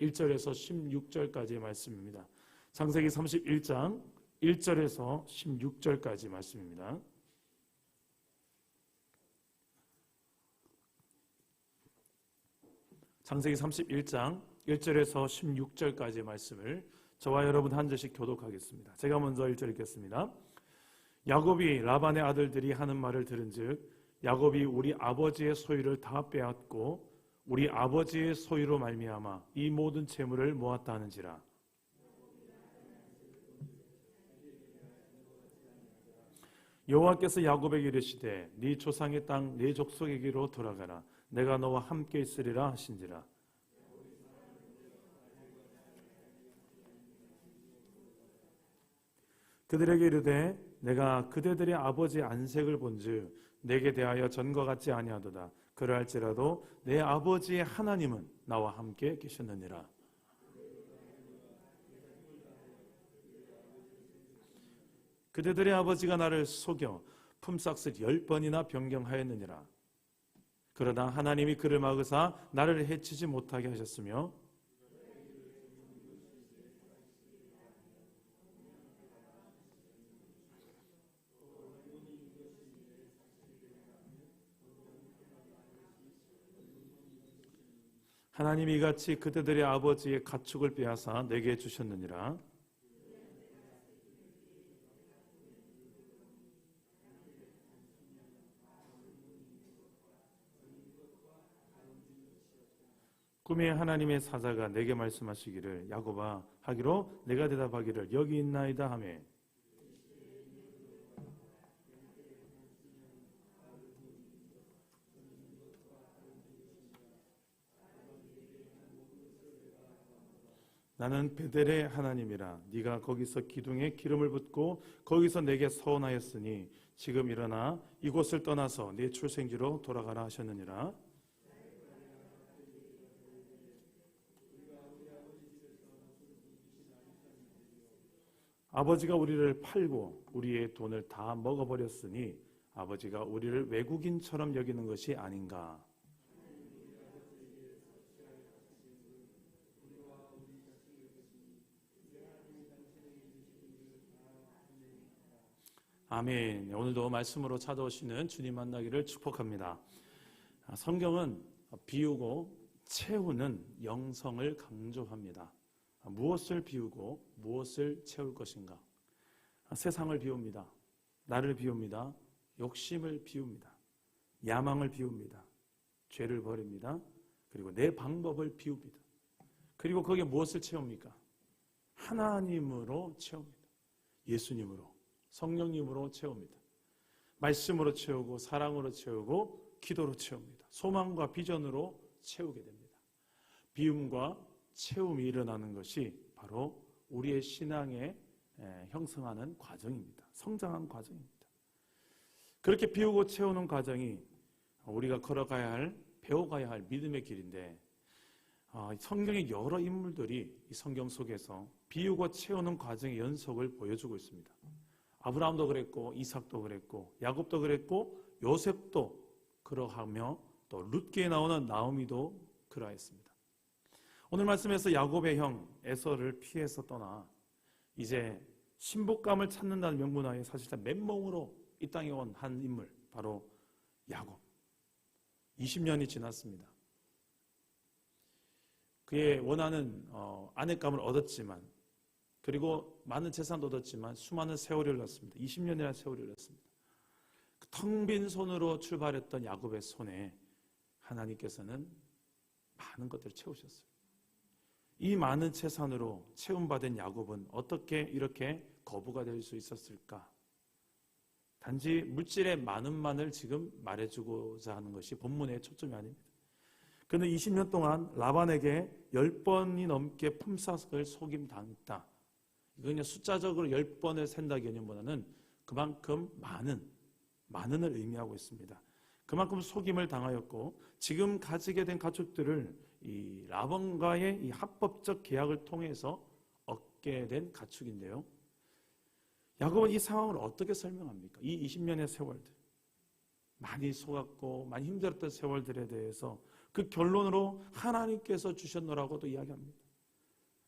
1절에서 16절까지의 말씀입니다. 창세기 31장 1절에서 16절까지 말씀입니다. 창세기 31장 1절에서 16절까지의 말씀을 저와 여러분 한 절씩 교독하겠습니다. 제가 먼저 1절 읽겠습니다. 야곱이 라반의 아들들이 하는 말을 들은즉 야곱이 우리 아버지의 소유를 다 빼앗고 우리 아버지의 소유로 말미암아 이 모든 재물을 모았다 하는지라. 여호와께서 야곱에게 이르시되 네 조상의 땅 네 족속에게로 돌아가라. 내가 너와 함께 있으리라 하신지라. 그들에게 이르되 내가 그대들의 아버지 안색을 본즉 내게 대하여 전과 같지 아니하도다. 그러할지라도 내 아버지의 하나님은 나와 함께 계셨느니라. 그대들의 아버지가 나를 속여 품삯을 10번이나 변경하였느니라. 그러나 하나님이 그를 막으사 나를 해치지 못하게 하셨으며 하나님이 이같이 그대들의 아버지의 가축을 빼앗아 내게 주셨느니라. 꿈에 하나님의 사자가 내게 말씀하시기를 야곱아 하기로 내가 대답하기를 여기 있나이다 하매 나는 베델의 하나님이라. 네가 거기서 기둥에 기름을 붓고 거기서 내게 서원하였으니 지금 일어나 이곳을 떠나서 네 출생지로 돌아가라 하셨느니라. 아버지가 우리를 팔고 우리의 돈을 다 먹어버렸으니 아버지가 우리를 외국인처럼 여기는 것이 아닌가. 아멘. 오늘도 말씀으로 찾아오시는 주님 만나기를 축복합니다. 성경은 비우고 채우는 영성을 강조합니다. 무엇을 비우고 무엇을 채울 것인가? 세상을 비웁니다. 나를 비웁니다. 욕심을 비웁니다. 야망을 비웁니다. 죄를 버립니다. 그리고 내 방법을 비웁니다. 그리고 거기에 무엇을 채웁니까? 하나님으로 채웁니다. 예수님으로, 성령님으로 채웁니다. 말씀으로 채우고 사랑으로 채우고 기도로 채웁니다. 소망과 비전으로 채우게 됩니다. 비움과 채움이 일어나는 것이 바로 우리의 신앙에 형성하는 과정입니다. 성장한 과정입니다. 그렇게 비우고 채우는 과정이 우리가 걸어가야 할, 배워가야 할 믿음의 길인데 성경의 여러 인물들이 이 성경 속에서 비우고 채우는 과정의 연속을 보여주고 있습니다. 아브라함도 그랬고 이삭도 그랬고 야곱도 그랬고 요셉도 그러하며 또 룻기에 나오는 나오미도 그러했습니다. 오늘 말씀에서 야곱의 형 에서를 피해서 떠나 이제 신복감을 찾는다는 명분하에 사실상 맨몸으로 이 땅에 온 한 인물, 바로 야곱. 20년이 지났습니다. 그의 원하는 아내감을 얻었지만, 그리고 많은 재산도 얻었지만 수많은 세월이 흘렀습니다. 20년이라는 세월이 흘렀습니다. 그 텅 빈 손으로 출발했던 야곱의 손에 하나님께서는 많은 것들을 채우셨어요. 이 많은 재산으로 채움받은 야곱은 어떻게 이렇게 거부가 될 수 있었을까? 단지 물질의 많음만을 지금 말해주고자 하는 것이 본문의 초점이 아닙니다. 그는 20년 동안 라반에게 10번이 넘게 품삯을 속임당했다. 이건 그냥 숫자적으로 10번을 센다 개념보다는 그만큼 많은을 의미하고 있습니다. 그만큼 속임을 당하였고 지금 가지게 된 가축들을 이 라반과의 이 합법적 계약을 통해서 얻게 된 가축인데요. 야곱은 이 상황을 어떻게 설명합니까? 이 20년의 세월들, 많이 속았고 많이 힘들었던 세월들에 대해서 그 결론으로 하나님께서 주셨노라고도 이야기합니다.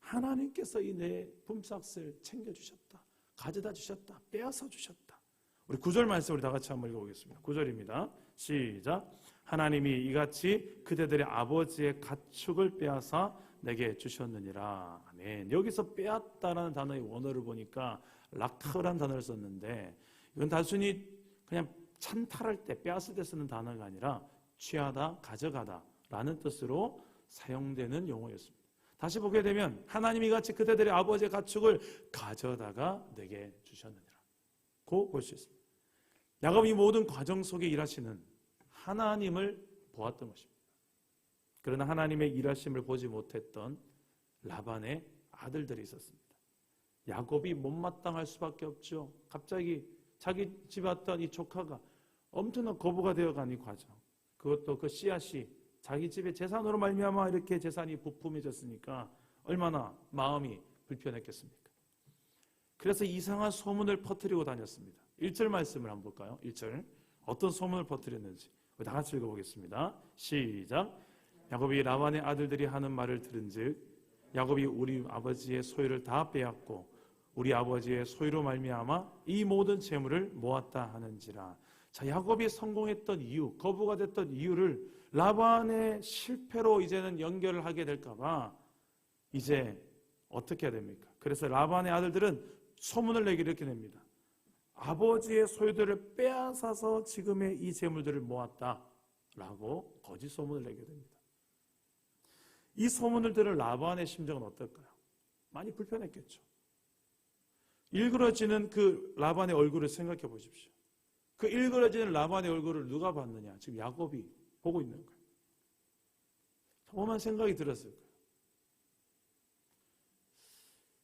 하나님께서 이 내 품삯을 챙겨주셨다, 가져다 주셨다, 빼앗아 주셨다. 우리 9절 말씀 우리 다 같이 한번 읽어보겠습니다. 9절입니다. 시작. 하나님이 이같이 그대들의 아버지의 가축을 빼앗아 내게 주셨느니라. 아멘. 여기서 빼앗다라는 단어의 원어를 보니까 락타라는 단어를 썼는데, 이건 단순히 그냥 찬탈할 때, 빼앗을 때 쓰는 단어가 아니라 취하다, 가져가다 라는 뜻으로 사용되는 용어였습니다. 다시 보게 되면 하나님이 같이 그대들의 아버지의 가축을 가져다가 내게 주셨느니라 고 볼 수 있습니다. 야곱이 모든 과정 속에 일하시는 하나님을 보았던 것입니다. 그러나 하나님의 일하심을 보지 못했던 라반의 아들들이 있었습니다. 야곱이 못마땅할 수밖에 없죠. 갑자기 자기 집에 왔던 이 조카가 엄청난 거부가 되어가는 이 과정, 그것도 그 씨앗이 자기 집의 재산으로 말미암아 이렇게 재산이 부품해졌으니까 얼마나 마음이 불편했겠습니까? 그래서 이상한 소문을 퍼뜨리고 다녔습니다. 1절 말씀을 한번 볼까요? 1절 어떤 소문을 퍼뜨렸는지 다 같이 읽어보겠습니다. 시작. 야곱이 라반의 아들들이 하는 말을 들은즉 야곱이 우리 아버지의 소유를 다 빼앗고 우리 아버지의 소유로 말미암아 이 모든 재물을 모았다 하는지라. 자, 야곱이 성공했던 이유, 거부가 됐던 이유를 라반의 실패로 이제는 연결을 하게 될까봐 이제 어떻게 해야 됩니까? 그래서 라반의 아들들은 소문을 내기를 이렇게 냅니다. 아버지의 소유들을 빼앗아서 지금의 이 재물들을 모았다라고 거짓 소문을 내게 됩니다. 이 소문을 들은 라반의 심정은 어떨까요? 많이 불편했겠죠. 일그러지는 그 라반의 얼굴을 생각해 보십시오. 그 일그러지는 라반의 얼굴을 누가 봤느냐? 지금 야곱이 보고 있는 거예요. 오만 생각이 들었을 거예요.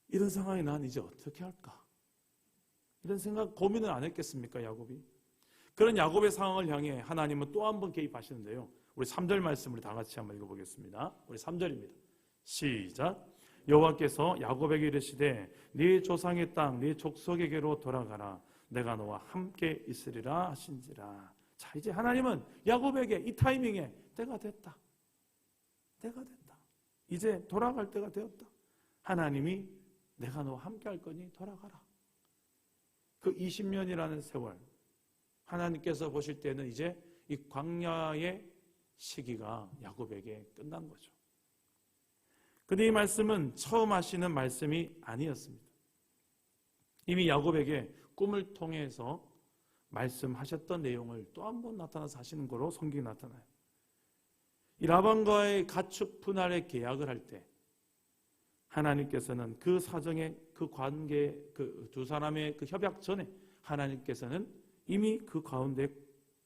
이런 상황에 난 이제 어떻게 할까? 이런 생각, 고민을 안 했겠습니까, 야곱이? 그런 야곱의 상황을 향해 하나님은 또 한 번 개입하시는데요. 우리 3절 말씀 우리 다 같이 한번 읽어보겠습니다. 우리 3절입니다. 시작. 여호와께서 야곱에게 이르시되 네 조상의 땅, 네 족속에게로 돌아가라. 내가 너와 함께 있으리라 하신지라. 자, 이제 하나님은 야곱에게 이 타이밍에 때가 됐다. 때가 됐다. 이제 돌아갈 때가 되었다. 하나님이 내가 너와 함께 할 거니 돌아가라. 그 20년이라는 세월, 하나님께서 보실 때는 이제 이 광야의 시기가 야곱에게 끝난 거죠. 근데 이 말씀은 처음 하시는 말씀이 아니었습니다. 이미 야곱에게 꿈을 통해서 말씀하셨던 내용을 또 한 번 나타나서 하시는 거로 성경이 나타나요. 이 라반과의 가축 분할의 계약을 할 때 하나님께서는 그 사정의 그 관계, 그 두 사람의 그 협약 전에 하나님께서는 이미 그 가운데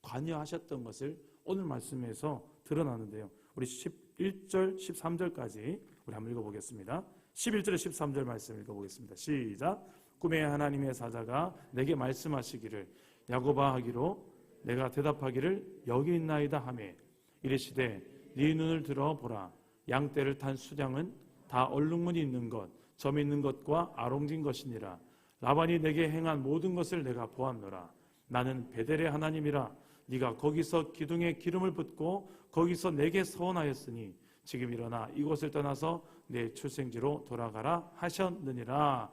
관여하셨던 것을 오늘 말씀에서 드러나는데요. 우리 11절, 13절까지 우리 한번 읽어보겠습니다. 11절, 13절 말씀 읽어보겠습니다. 시작. 꿈에 하나님의 사자가 내게 말씀하시기를 야곱아 하기로 내가 대답하기를 여기 있나이다 하매 이르시되 네 눈을 들어 보라. 양떼를 탄 수장은 다 얼룩무늬 있는 것, 점 있는 것과 아롱진 것이니라. 라반이 내게 행한 모든 것을 내가 보았노라. 나는 베델의 하나님이라. 네가 거기서 기둥에 기름을 붓고 거기서 내게 서원하였으니 지금 일어나 이곳을 떠나서 내 출생지로 돌아가라 하셨느니라.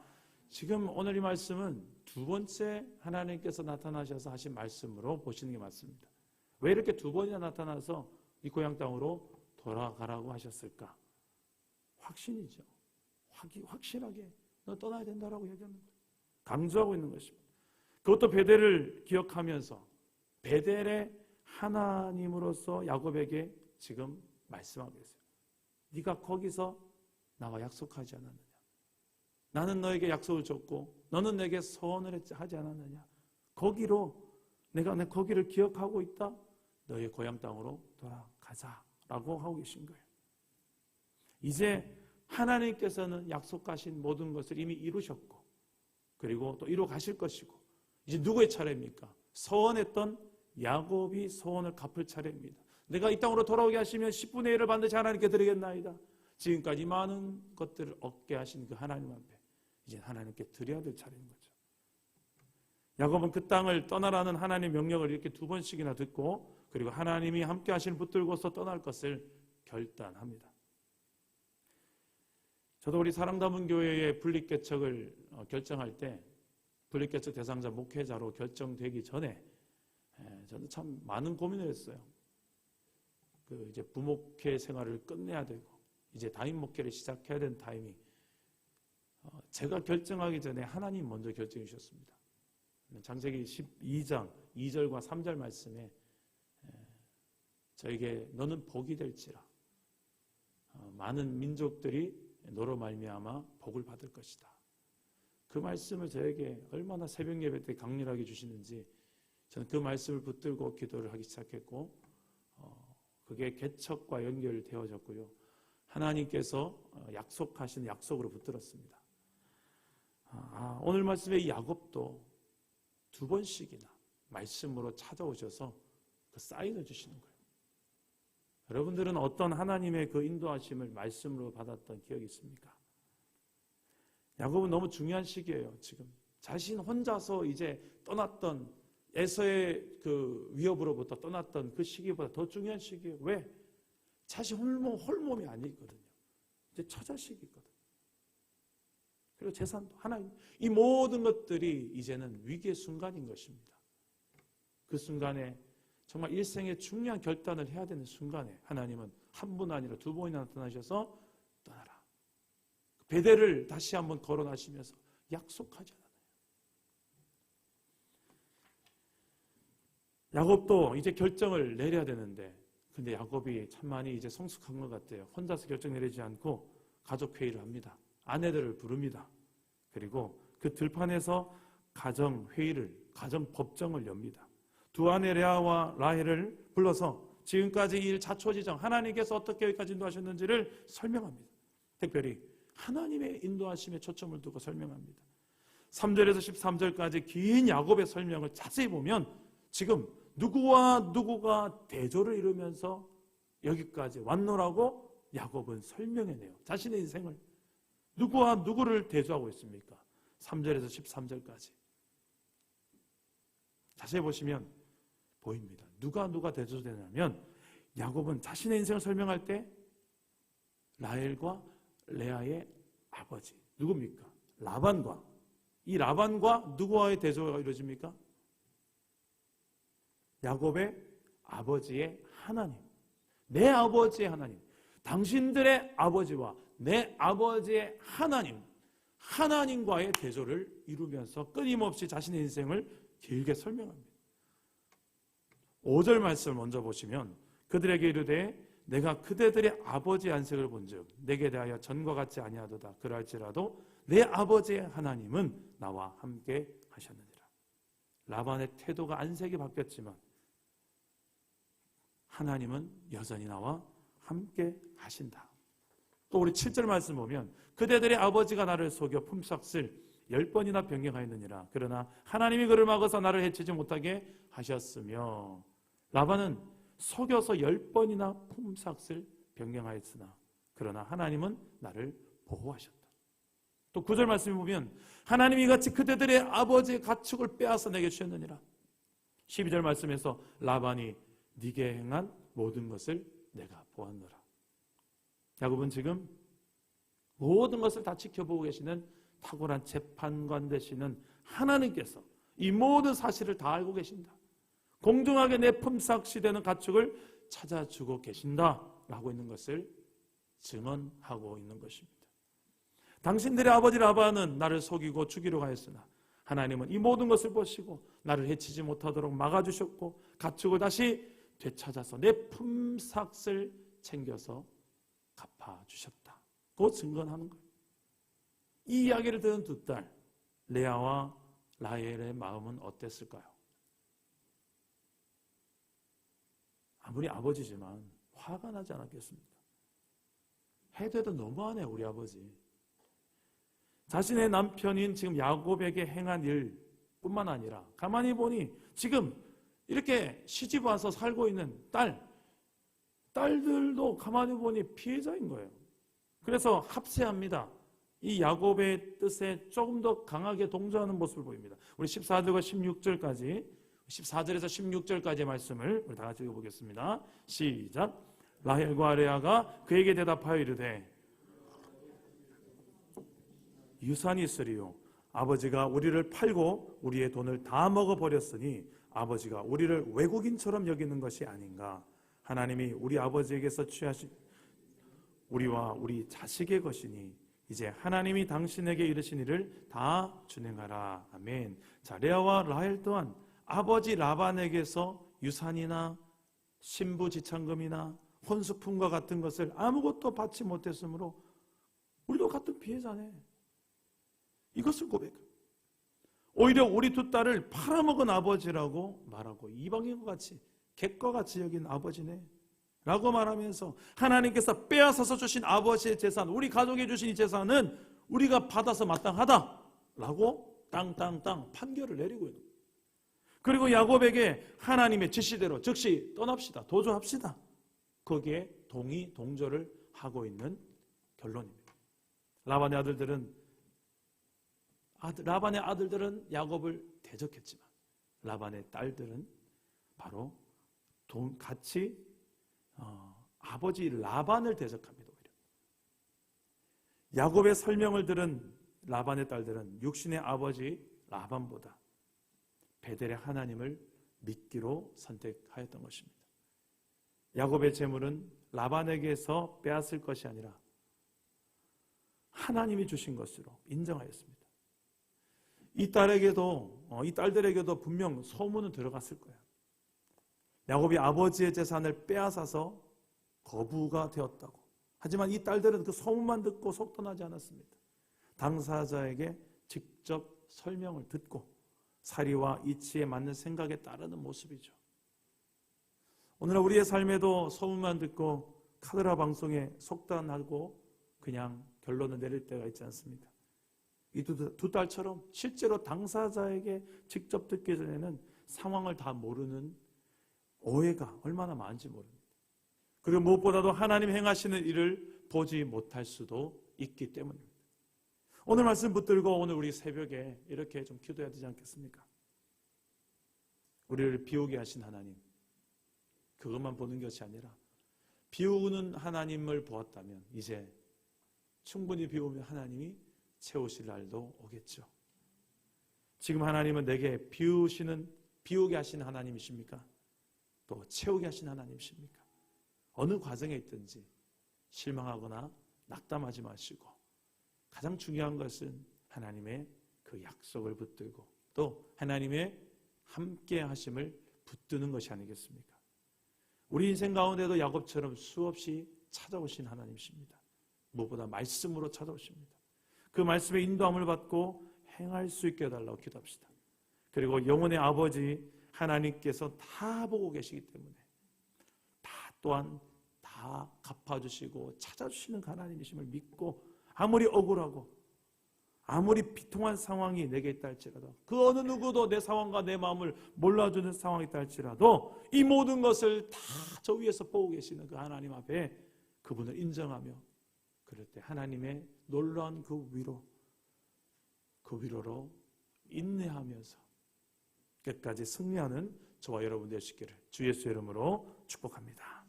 지금 오늘 이 말씀은 두 번째 하나님께서 나타나셔서 하신 말씀으로 보시는 게 맞습니다. 왜 이렇게 두 번이나 나타나서 이 고향 땅으로 돌아가라고 하셨을까? 확신이죠. 확실하게 너 떠나야 된다라고 얘기하는 거예요. 강조하고 있는 것입니다. 그것도 베델을 기억하면서 베델의 하나님으로서 야곱에게 지금 말씀하고 있어요. 네가 거기서 나와 약속하지 않았느냐? 나는 너에게 약속을 줬고 너는 내게 서원을 하지 않았느냐? 거기로 내가 거기를 기억하고 있다. 너의 고향 땅으로 돌아가자라고 하고 계신 거예요. 이제 하나님께서는 약속하신 모든 것을 이미 이루셨고 그리고 또 이루어 가실 것이고 이제 누구의 차례입니까? 서원했던 야곱이 서원을 갚을 차례입니다. 내가 이 땅으로 돌아오게 하시면 10분의 1을 반드시 하나님께 드리겠나이다. 지금까지 많은 것들을 얻게 하신 그 하나님 앞에 이제 하나님께 드려야 될 차례인 거죠. 야곱은 그 땅을 떠나라는 하나님의 명령을 이렇게 두 번씩이나 듣고 그리고 하나님이 함께 하시는 붙들고서 떠날 것을 결단합니다. 저도 우리 사랑담은 교회의 분립개척을 결정할 때 분립개척 대상자 목회자로 결정되기 전에 저는 참 많은 고민을 했어요. 이제 부목회 생활을 끝내야 되고 이제 담임 목회를 시작해야 되는 타이밍. 제가 결정하기 전에 하나님 먼저 결정해 주셨습니다. 창세기 12장 2절과 3절 말씀에 저에게 너는 복이 될지라 많은 민족들이 너로 말미암아 복을 받을 것이다. 그 말씀을 저에게 얼마나 새벽 예배 때 강렬하게 주시는지 저는 그 말씀을 붙들고 기도를 하기 시작했고 그게 개척과 연결되어졌고요. 하나님께서 약속하신 약속으로 붙들었습니다. 오늘 말씀에 이 야곱도 2번씩이나 말씀으로 찾아오셔서 그 사인을 주시는 거예요. 여러분들은 어떤 하나님의 그 인도하심을 말씀으로 받았던 기억이 있습니까? 야곱은 너무 중요한 시기예요. 지금 자신 혼자서 이제 떠났던 에서의 그 위협으로부터 떠났던 그 시기보다 더 중요한 시기예요. 왜? 자신 홀몸이 아니거든요. 이제 처자식이거든요. 그리고 재산도 하나님, 이 모든 것들이 이제는 위기의 순간인 것입니다. 그 순간에 정말 일생의 중요한 결단을 해야 되는 순간에 하나님은 한 분 아니라 2번이나 나타나셔서 떠나라. 베델을 다시 한번 거론하시면서 약속하지 않아요. 야곱도 이제 결정을 내려야 되는데 근데 야곱이 참 많이 이제 성숙한 것 같아요. 혼자서 결정 내리지 않고 가족회의를 합니다. 아내들을 부릅니다. 그리고 그 들판에서 가정법정을 엽니다. 두 아내 레아와 라헬을 불러서 지금까지 일 자초지정 하나님께서 어떻게 여기까지 인도하셨는지를 설명합니다. 특별히 하나님의 인도하심에 초점을 두고 설명합니다. 3절에서 13절까지 긴 야곱의 설명을 자세히 보면 지금 누구와 누구가 대조를 이루면서 여기까지 왔노라고 야곱은 설명해내요. 자신의 인생을 누구와 누구를 대조하고 있습니까? 3절에서 13절까지 자세히 보시면 보입니다. 누가 대조되냐면 야곱은 자신의 인생을 설명할 때 라헬과 레아의 아버지 누굽니까? 라반과 이 라반과 누구와의 대조가 이루어집니까? 야곱의 아버지의 하나님, 내 아버지의 하나님, 당신들의 아버지와 내 아버지의 하나님과의 대조를 이루면서 끊임없이 자신의 인생을 길게 설명합니다. 5절 말씀을 먼저 보시면 그들에게 이르되 내가 그대들의 아버지의 안색을 본즉 내게 대하여 전과 같지 아니하도다. 그럴지라도 내 아버지의 하나님은 나와 함께 하셨느니라. 라반의 태도가 안색이 바뀌었지만 하나님은 여전히 나와 함께 하신다. 또 우리 7절 말씀 보면 그대들의 아버지가 나를 속여 품삯을 10번이나 변경하였느니라. 그러나 하나님이 그를 막아서 나를 해치지 못하게 하셨으며 라반은 속여서 10번이나 품삯을 변경하였으나 그러나 하나님은 나를 보호하셨다. 또 9절 말씀을 보면 하나님이 같이 그대들의 아버지의 가축을 빼앗아 내게 주셨느니라. 12절 말씀에서 라반이 네게 행한 모든 것을 내가 보았노라. 야곱은 지금 모든 것을 다 지켜보고 계시는 탁월한 재판관 되시는 하나님께서 이 모든 사실을 다 알고 계신다. 공정하게 내 품삯이 되는 가축을 찾아주고 계신다라고 있는 것을 증언하고 있는 것입니다. 당신들의 아버지 라반은 나를 속이고 죽이려고 하였으나 하나님은 이 모든 것을 보시고 나를 해치지 못하도록 막아주셨고 가축을 다시 되찾아서 내 품삯을 챙겨서 갚아주셨다. 그 증언하는 거예요. 이 이야기를 들은 두 딸 레아와 라헬의 마음은 어땠을까요? 아무리 아버지지만 화가 나지 않았겠습니까? 해도 너무하네 우리 아버지. 자신의 남편인 지금 야곱에게 행한 일뿐만 아니라 가만히 보니 지금 이렇게 시집 와서 살고 있는 딸들도 가만히 보니 피해자인 거예요. 그래서 합세합니다. 이 야곱의 뜻에 조금 더 강하게 동조하는 모습을 보입니다. 우리 14절과 16절까지 14절에서 16절까지의 말씀을 우리 다 같이 읽어보겠습니다. 시작. 라헬과 레아가 그에게 대답하여 이르되 유산이 있으리요. 아버지가 우리를 팔고 우리의 돈을 다 먹어버렸으니 아버지가 우리를 외국인처럼 여기는 것이 아닌가. 하나님이 우리 아버지에게서 취하신 우리와 우리 자식의 것이니 이제 하나님이 당신에게 이르신 일을 다 준행하라. 아멘. 자, 레아와 라헬 또한 아버지 라반에게서 유산이나 신부지참금이나 혼수품과 같은 것을 아무것도 받지 못했으므로 우리도 같은 피해자네. 이것을 고백합니다. 오히려 우리 두 딸을 팔아먹은 아버지라고 말하고 이방인과 같이 객과 같이 여긴 아버지네 라고 말하면서 하나님께서 빼앗아서 주신 아버지의 재산, 우리 가족에 주신 이 재산은 우리가 받아서 마땅하다 라고 땅땅땅 판결을 내리고 있는 거예요. 그리고 야곱에게 하나님의 지시대로 즉시 떠납시다, 도주합시다, 거기에 동조를 하고 있는 결론입니다. 라반의 아들들은 야곱을 대적했지만 라반의 딸들은 바로 같이 아버지 라반을 대적합니다. 오히려 야곱의 설명을 들은 라반의 딸들은 육신의 아버지 라반보다 베델의 하나님을 믿기로 선택하였던 것입니다. 야곱의 재물은 라반에게서 빼앗을 것이 아니라 하나님이 주신 것으로 인정하였습니다. 이 딸들에게도 분명 소문은 들어갔을 거예요. 야곱이 아버지의 재산을 빼앗아서 거부가 되었다고. 하지만 이 딸들은 그 소문만 듣고 속 떠나지 않았습니다. 당사자에게 직접 설명을 듣고 사리와 이치에 맞는 생각에 따르는 모습이죠. 오늘 우리의 삶에도 소문만 듣고 카드라 방송에 속단하고 그냥 결론을 내릴 때가 있지 않습니까? 이 두 딸처럼 실제로 당사자에게 직접 듣기 전에는 상황을 다 모르는 오해가 얼마나 많은지 모릅니다. 그리고 무엇보다도 하나님 행하시는 일을 보지 못할 수도 있기 때문입니다. 오늘 말씀 붙들고 오늘 우리 새벽에 이렇게 좀 기도해야 되지 않겠습니까? 우리를 비우게 하신 하나님, 그것만 보는 것이 아니라 비우는 하나님을 보았다면 이제 충분히 비우면 하나님이 채우실 날도 오겠죠. 지금 하나님은 내게 비우게 하신 하나님이십니까? 또 채우게 하신 하나님이십니까? 어느 과정에 있든지 실망하거나 낙담하지 마시고 가장 중요한 것은 하나님의 그 약속을 붙들고 또 하나님의 함께 하심을 붙드는 것이 아니겠습니까? 우리 인생 가운데도 야곱처럼 수없이 찾아오신 하나님이십니다. 무엇보다 말씀으로 찾아오십니다. 그 말씀의 인도함을 받고 행할 수 있게 해달라고 기도합시다. 그리고 영혼의 아버지 하나님께서 다 보고 계시기 때문에 또한 다 갚아주시고 찾아주시는 하나님이심을 믿고 아무리 억울하고 아무리 비통한 상황이 내게 있다 할지라도 그 어느 누구도 내 상황과 내 마음을 몰라주는 상황이 있다 할지라도 이 모든 것을 다 저 위에서 보고 계시는 그 하나님 앞에 그분을 인정하며 그럴 때 하나님의 놀라운 그 위로로 인내하면서 끝까지 승리하는 저와 여러분 되시기를 주 예수의 이름으로 축복합니다.